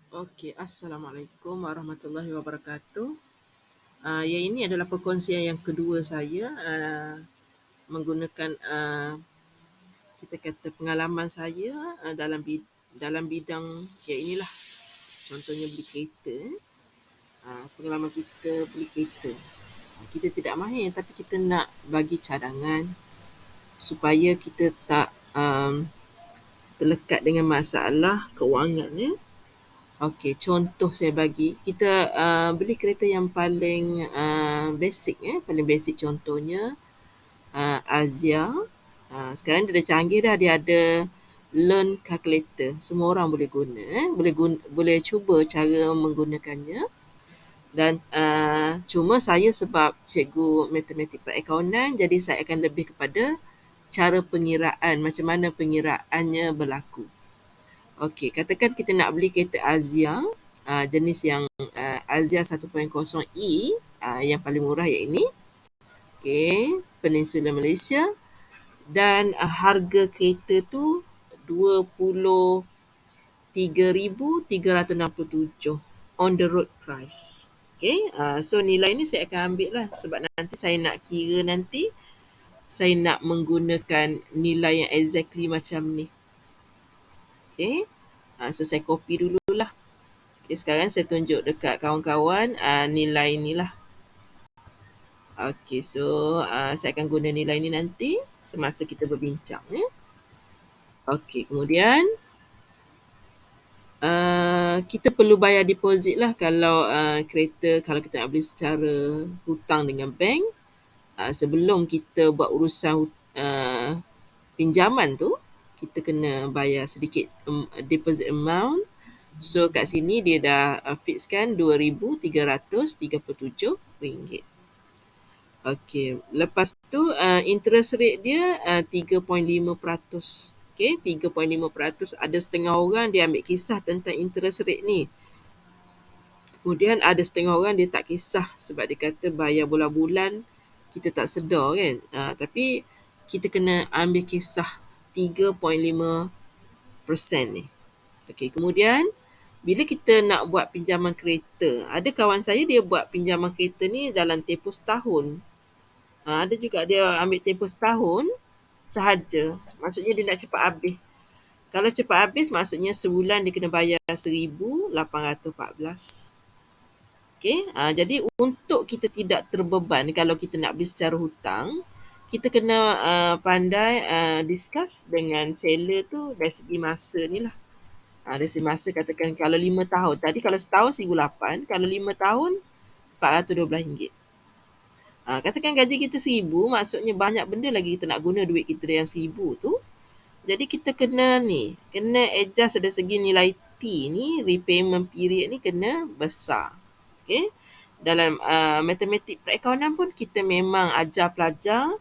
Okey, Assalamualaikum warahmatullahi wabarakatuh. Yang ini adalah perkongsian yang kedua saya menggunakan kita kata pengalaman saya dalam bidang yang inilah, contohnya beli kereta. Pengalaman kita beli kereta. Kita tidak mahir tapi kita nak bagi cadangan supaya kita tak terlekat dengan masalah kewangan ya. Okey, contoh saya bagi, kita beli kereta yang paling basic ya, paling basic contohnya Azia. Sekarang dia dah canggih dah, dia ada learn calculator. Semua orang boleh guna, boleh cuba cara menggunakannya. Dan cuma saya sebab cikgu matematik perakaunan, jadi saya akan lebih kepada cara pengiraan, macam mana pengiraannya berlaku. Okey, katakan kita nak beli kereta Azia, jenis yang Azia 1.0e, yang paling murah yang ini. Okey, Peninsula Malaysia, dan harga kereta tu 23,367 on the road price. Okey, so nilai ni saya akan ambil lah sebab nanti saya nak kira, nanti saya nak menggunakan nilai yang exactly macam ni. Okey, so saya copy dululah. Okay, sekarang saya tunjuk dekat kawan-kawan nilai ni lah. Okay, so saya akan guna nilai ni nanti semasa kita berbincang. Okay, kemudian kita perlu bayar deposit lah kalau kereta, kalau kita nak beli secara hutang dengan bank. Sebelum kita buat urusan pinjaman tu, kita kena bayar sedikit deposit amount. So kat sini dia dah fixkan RM2,337. Okey, lepas tu interest rate dia 3.5%. Okey, 3.5%. Ada setengah orang dia ambil kisah tentang interest rate ni. Kemudian ada setengah orang dia tak kisah sebab dia kata bayar bulan-bulan kita tak sedar kan. Tapi kita kena ambil kisah 3.5% ni. Okey, kemudian bila kita nak buat pinjaman kereta, ada kawan saya dia buat pinjaman kereta ni dalam tempoh setahun. Ada juga dia ambil tempoh setahun sahaja. Maksudnya dia nak cepat habis. Kalau cepat habis maksudnya sebulan dia kena bayar 1,814. Okey, jadi untuk kita tidak terbeban kalau kita nak beli secara hutang, kita kena pandai discuss dengan seller tu dari segi masa ni lah. Dari segi masa, katakan kalau 5 tahun. Tadi kalau setahun 1,800, kalau 5 tahun RM412. Katakan gaji kita 1,000, maksudnya banyak benda lagi kita nak guna duit kita yang 1,000 tu. Jadi kita kena adjust dari segi nilai T ni, repayment period ni kena besar. Okay? Dalam matematik perakaunan pun kita memang ajar pelajar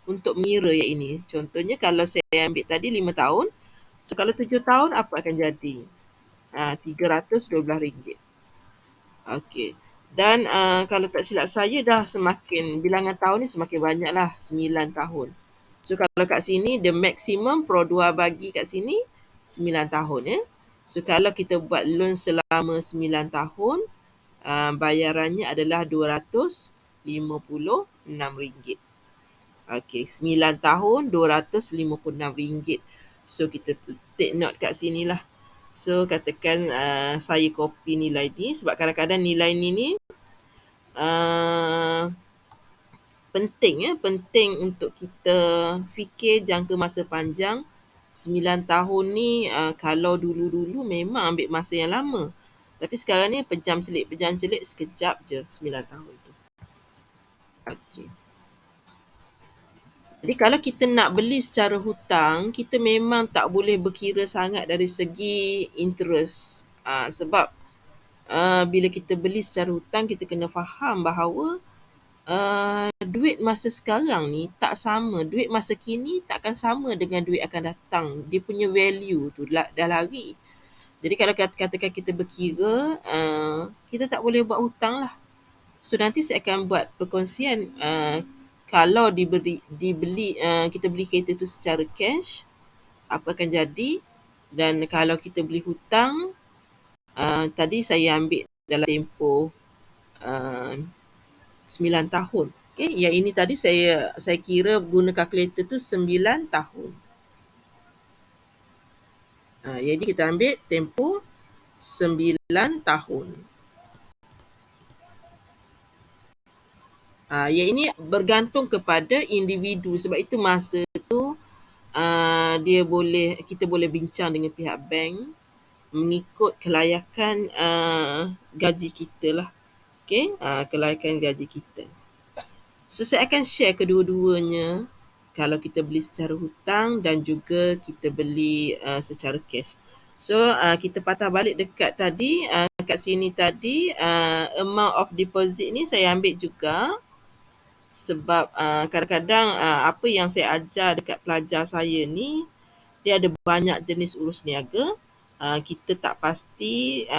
untuk mengira yang ini. Contohnya kalau saya ambil tadi 5 tahun, so kalau 7 tahun apa akan jadi? RM312. Okey. Dan kalau tak silap saya dah semakin, bilangan tahun ni semakin banyak lah, 9 tahun. So kalau kat sini the maximum Pro 2 bagi kat sini 9 tahun ya. So kalau kita buat loan selama 9 tahun, bayarannya adalah RM256. Okey, 9 tahun RM256. So kita take note kat sini lah. So katakan saya copy nilai ni sebab kadang-kadang nilai ni penting untuk kita fikir jangka masa panjang. 9 tahun ni kalau dulu-dulu memang ambil masa yang lama. Tapi sekarang ni pejam celik sekejap je 9 tahun tu. Okey. Jadi kalau kita nak beli secara hutang, kita memang tak boleh berkira sangat dari segi interest. Sebab bila kita beli secara hutang, kita kena faham bahawa duit masa sekarang ni tak sama. Duit masa kini takkan sama dengan duit akan datang. Dia punya value tu dah lari. Jadi kalau katakan kita berkira, kita tak boleh buat hutang lah. So nanti saya akan buat perkongsian kalau kita beli kereta tu secara cash, apa akan jadi, dan kalau kita beli hutang, tadi saya ambil dalam tempoh uh, 9 tahun. Okay, yang ini tadi saya kira guna kalkulator tu 9 tahun. Jadi kita ambil tempoh 9 tahun. Yang ini bergantung kepada individu, sebab itu masa tu kita boleh bincang dengan pihak bank mengikut kelayakan gaji kita lah. Okay, kelayakan gaji kita. So saya akan share kedua-duanya, kalau kita beli secara hutang dan juga kita beli secara cash. So kita patah balik dekat tadi, kat sini tadi, amount of deposit ni saya ambil juga sebab kadang-kadang apa yang saya ajar dekat pelajar saya ni, dia ada banyak jenis urus niaga. Kita tak pasti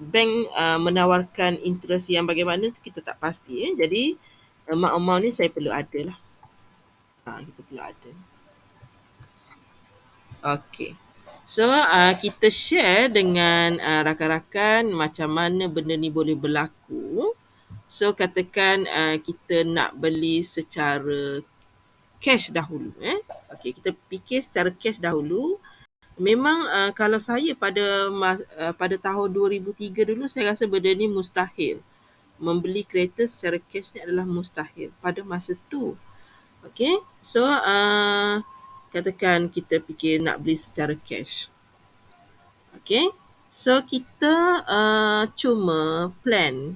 bank menawarkan interest yang bagaimana tu kita tak pasti. Jadi amount ni saya perlu ada lah. Kita perlu ada. Okey. So kita share dengan rakan-rakan macam mana benda ni boleh berlaku. So katakan kita nak beli secara cash dahulu. Okey, kita fikir secara cash dahulu. Memang kalau saya pada tahun 2003 dulu, saya rasa benda ni mustahil. Membeli kereta secara cash ni adalah mustahil pada masa tu. Okay, so katakan kita fikir nak beli secara cash. Okay, so kita cuma plan.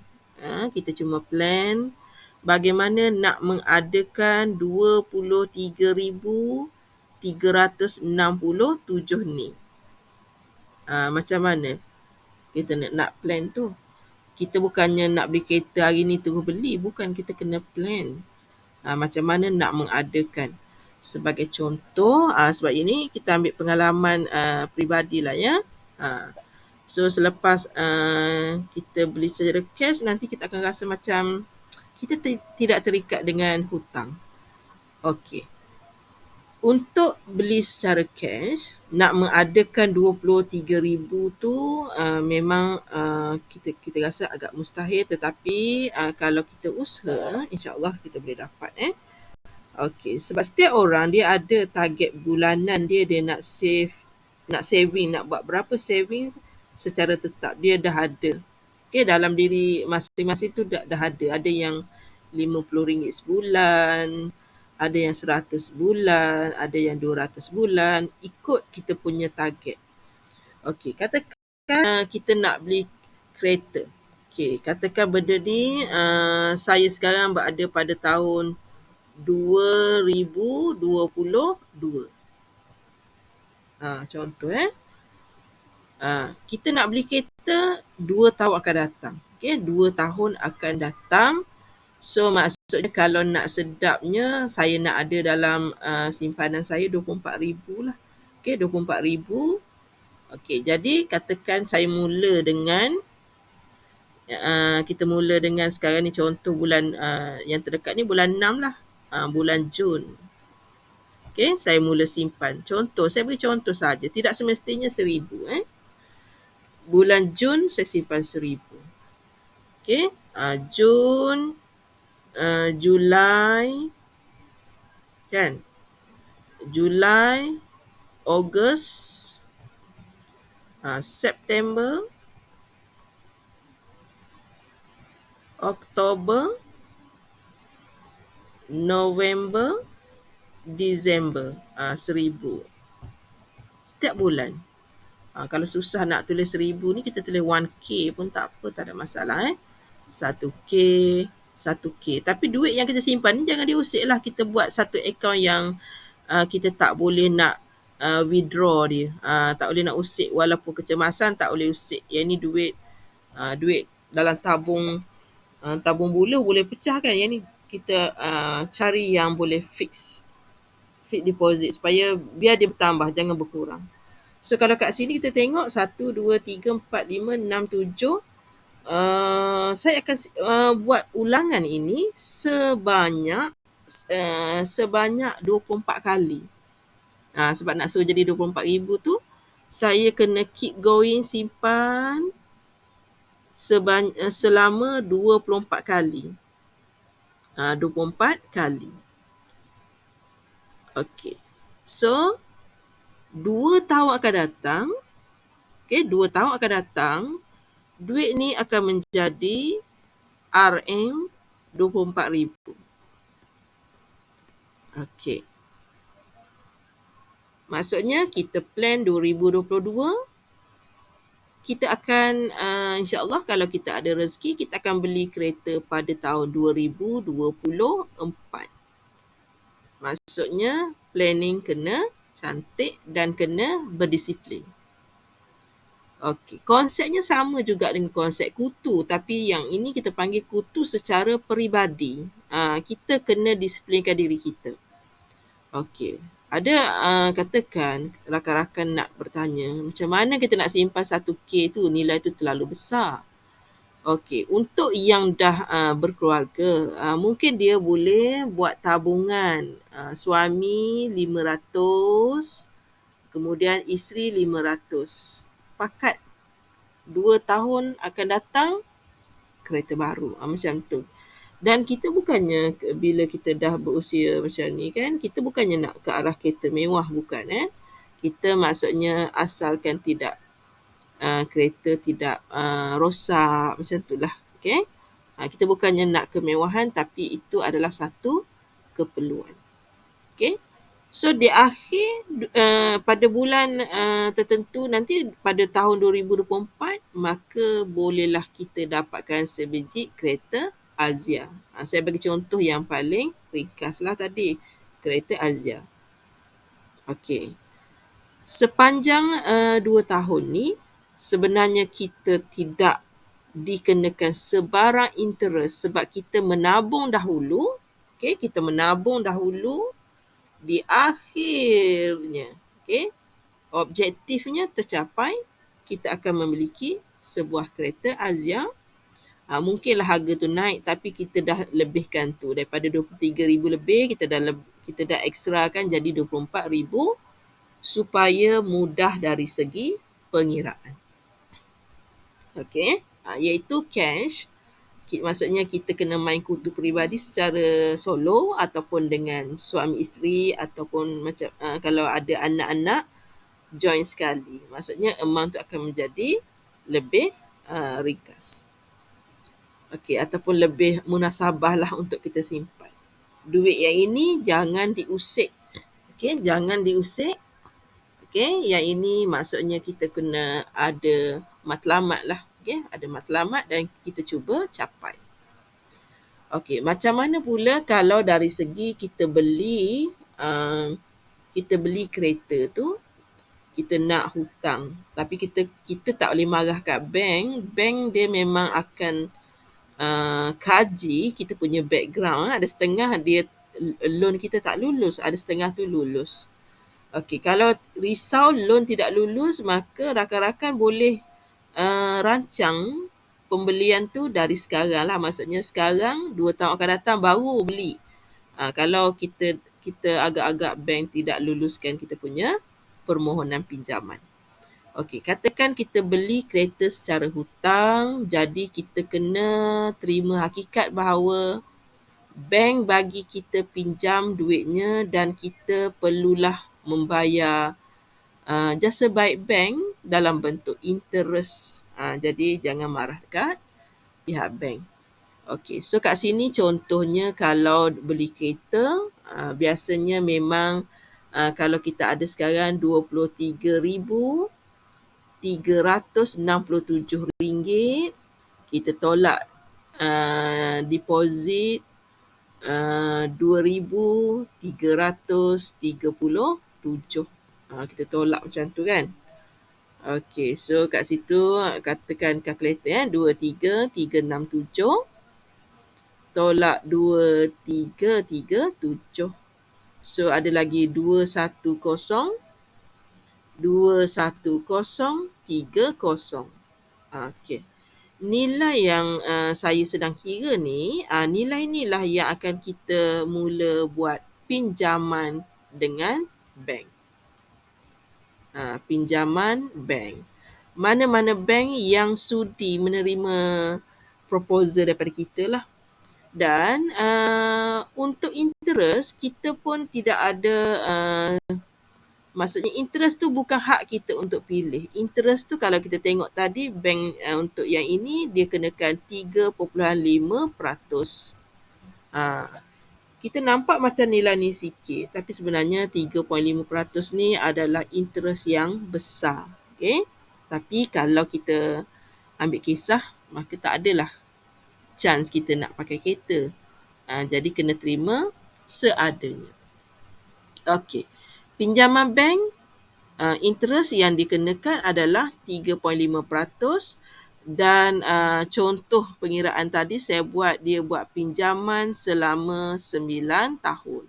Kita cuma plan bagaimana nak mengadakan 23,367 ni. Macam mana kita nak plan tu? Kita bukannya nak beli kereta hari ni terus beli. Bukan, kita kena plan. Macam mana nak mengadakan. Sebagai contoh, sebab ini kita ambil pengalaman peribadi lah ya. So selepas kita beli secara cash, nanti kita akan rasa macam kita tidak terikat dengan hutang. Okey. Untuk beli secara cash, nak mengadakan 23,000 tu memang kita rasa agak mustahil, tetapi kalau kita usaha, insya-Allah kita boleh dapat. Okey, sebab setiap orang dia ada target bulanan dia nak saving, nak buat berapa saving secara tetap, dia dah ada. Okey, dalam diri masing-masing tu dah ada. Ada yang RM50 sebulan, ada yang 100 bulan, ada yang 200 bulan, ikut kita punya target. Okey, katakan kita nak beli kereta. Okey, katakan benda ni saya sekarang berada pada tahun 2022. Contoh kita nak beli kereta 2 tahun akan datang. Okey, 2 tahun akan datang. So maksudnya kalau nak sedapnya, saya nak ada dalam simpanan saya 24,000 lah. Okey, 24,000. Okey, jadi katakan saya mula dengan kita mula dengan sekarang ni, contoh bulan yang terdekat ni bulan 6 lah. Bulan Jun. Okey, saya mula simpan. Contoh, saya beri contoh saja. Tidak semestinya 1,000. Bulan Jun saya simpan 1,000. Okey, Jun, Julai, kan? Julai, Ogos, September, Oktober, November, Disember, 1,000. Setiap bulan. Kalau susah nak tulis 1,000 ni, kita tulis 1K pun tak apa, tak ada masalah. 1K, 1K. Tapi duit yang kita simpan ni jangan diusik lah. Kita buat satu akaun yang kita tak boleh nak withdraw dia. Tak boleh nak usik, walaupun kecemasan tak boleh usik. Yang ni duit dalam tabung buluh boleh pecah kan. Yang ni kita cari yang boleh fix deposit supaya biar dia bertambah, jangan berkurang. So kalau kat sini kita tengok 1, 2, 3, 4, 5, 6, 7. Saya akan buat ulangan ini sebanyak 24 kali. Sebab nak suruh jadi 24,000 tu, Saya kena keep going simpan selama 24 kali. 24 kali. Okey. So, 2 tahun akan datang, 2 tahun akan datang, duit ni akan menjadi RM24,000. Okey. Maksudnya kita plan 2022, kita akan insya-Allah kalau kita ada rezeki, kita akan beli kereta pada tahun 2024. Maksudnya planning kena cantik dan kena berdisiplin. Okey, konsepnya sama juga dengan konsep kutu, tapi yang ini kita panggil kutu secara peribadi. Kita kena disiplinkan diri kita. Okey, ada katakan rakan-rakan nak bertanya, macam mana kita nak simpan 1K tu, nilai tu terlalu besar. Okey, untuk yang dah berkeluarga, mungkin dia boleh buat tabungan. Suami 500, kemudian isteri 500. Pakat 2 tahun akan datang, kereta baru. Macam tu. Dan kita bukannya bila kita dah berusia macam ni kan, kita bukannya nak ke arah kereta mewah, bukan. Kita maksudnya asalkan tidak kereta tidak rosak, macam tu lah. Okay? Kita bukannya nak kemewahan, tapi itu adalah satu keperluan. Okay? So di akhir pada bulan tertentu nanti pada tahun 2024, maka bolehlah kita dapatkan sebiji kereta Azia. Saya bagi contoh yang paling ringkas lah tadi, kereta Azia. Okey. Sepanjang 2 tahun ni, sebenarnya kita tidak dikenakan sebarang interest sebab kita menabung dahulu. Okay, kita menabung dahulu. Di akhirnya, objektifnya tercapai, kita akan memiliki sebuah kereta Azia. Mungkinlah harga tu naik, tapi kita dah lebihkan tu. Daripada 23,000 lebih, kita dah ekstrakan jadi 24,000 supaya mudah dari segi pengiraan. Okey, iaitu cash. Maksudnya kita kena main kutu peribadi secara solo ataupun dengan suami isteri, ataupun macam kalau ada anak-anak, join sekali. Maksudnya amount tu akan menjadi lebih ringkas. Okey, ataupun lebih munasabah lah untuk kita simpan. Duit yang ini jangan diusik. Okey, jangan diusik. Okey, yang ini maksudnya kita kena ada matlamat lah. Okey, ada matlamat dan kita cuba capai. Okey, macam mana pula kalau dari segi kita beli kereta tu, kita nak hutang, tapi kita tak boleh marah kat bank. Bank dia memang akan kaji kita punya background. Ada setengah dia loan kita tak lulus, ada setengah tu lulus. Okey, kalau risau loan tidak lulus, maka rakan-rakan boleh rancang pembelian tu dari sekarang lah. Maksudnya sekarang 2 tahun akan datang baru beli. Kalau kita agak-agak bank tidak luluskan kita punya permohonan pinjaman. Okey, katakan kita beli kereta secara hutang, jadi kita kena terima hakikat bahawa bank bagi kita pinjam duitnya dan kita perlulah membayar jasa baik bank dalam bentuk interest. Jadi jangan marah dekat pihak bank. Okey, so kat sini contohnya kalau beli kereta, biasanya memang kalau kita ada sekarang RM23,367, kita tolak deposit RM2,337. Kita tolak macam tu kan. Okey, so kat situ katakan kalkulator 23,367 tolak 2,337. So ada lagi 210,210,30. Okey. Nilai yang saya sedang kira ni, nilai inilah yang akan kita mula buat pinjaman dengan bank. Pinjaman bank. Mana-mana bank yang sudi menerima proposal daripada kita lah. Dan untuk interest, kita pun tidak ada, maksudnya interest tu bukan hak kita untuk pilih. Interest tu kalau kita tengok tadi, bank untuk yang ini dia kenakan 3.5%. Kita nampak macam nilai ni sikit, tapi sebenarnya 3.5% ni adalah interest yang besar. Okay? Tapi kalau kita ambil kisah, maka tak adalah chance kita nak pakai kereta. Jadi kena terima seadanya. Okey. Pinjaman bank, interest yang dikenakan adalah 3.5%, dan contoh pengiraan tadi saya buat, dia buat pinjaman selama 9 tahun.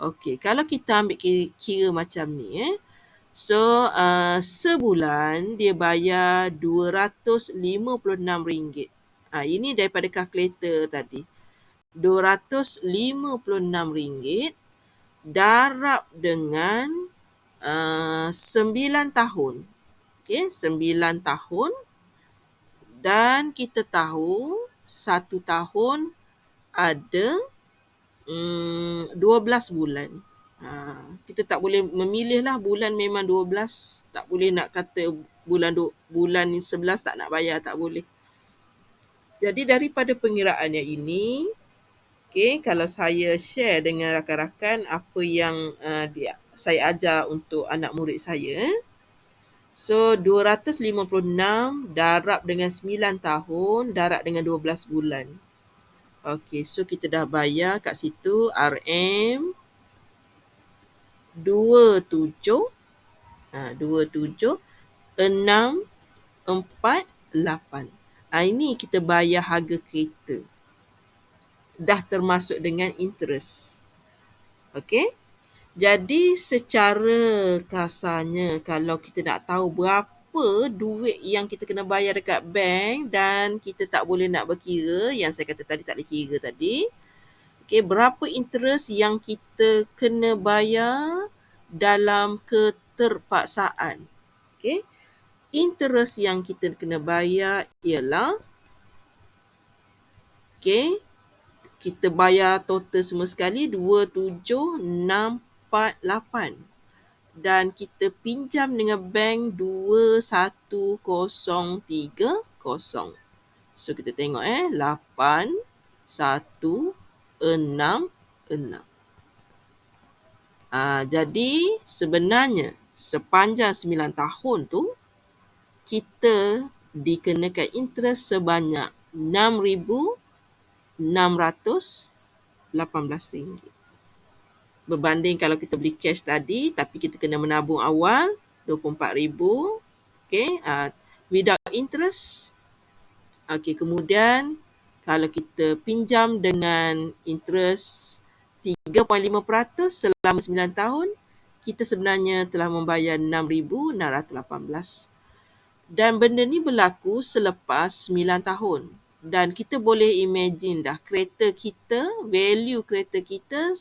Okey, kalau kita ambil kira macam ni, so sebulan dia bayar RM256. Ini daripada kalkulator tadi. RM256 darab dengan 9 tahun. Okey, 9 tahun, dan kita tahu 1 tahun ada 12 bulan. Kita tak boleh memilih lah bulan, memang 12. Tak boleh nak kata bulan 11 tak nak bayar, tak boleh. Jadi daripada pengiraan yang ini, okay, kalau saya share dengan rakan-rakan apa yang saya ajar untuk anak murid saya. So 256 darab dengan 9 tahun darab dengan 12 bulan. Okey, so kita dah bayar kat situ RM 27 648. Ini kita bayar harga kereta. Dah termasuk dengan interest. Okey? Jadi secara kasarnya, kalau kita nak tahu berapa duit yang kita kena bayar dekat bank dan kita tak boleh nak berkira, yang saya kata tadi tak boleh kira tadi. Okay, berapa interest yang kita kena bayar dalam keterpaksaan. Okay. Interest yang kita kena bayar ialah, okay, kita bayar total semua sekali 27648, dan kita pinjam dengan bank 21030. So kita tengok 8166. Jadi sebenarnya sepanjang 9 tahun tu kita dikenakan interest sebanyak RM6,618. Berbanding kalau kita beli cash tadi, tapi kita kena menabung awal RM24,000. Okay, without interest. Okay, kemudian kalau kita pinjam dengan interest 3.5% selama 9 tahun, kita sebenarnya telah membayar RM6,618. Dan benda ni berlaku selepas 9 tahun. Dan kita boleh imagine dah kereta kita, value kereta kita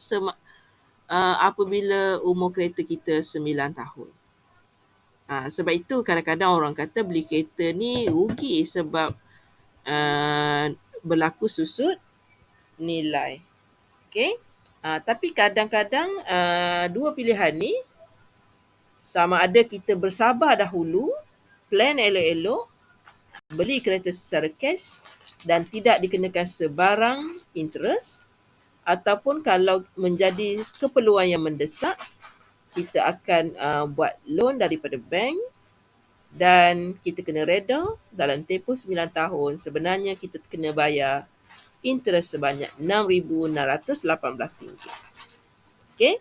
apabila umur kereta kita 9 tahun. Sebab itu kadang-kadang orang kata beli kereta ni rugi sebab berlaku susut nilai. Okay? Tapi kadang-kadang dua pilihan ni, sama ada kita bersabar dahulu, plan elok-elok, beli kereta secara cash dan tidak dikenakan sebarang interest, ataupun kalau menjadi keperluan yang mendesak, kita akan buat loan daripada bank dan kita kena reda dalam tempoh 9 tahun. Sebenarnya kita kena bayar interest sebanyak RM6,618. Okay?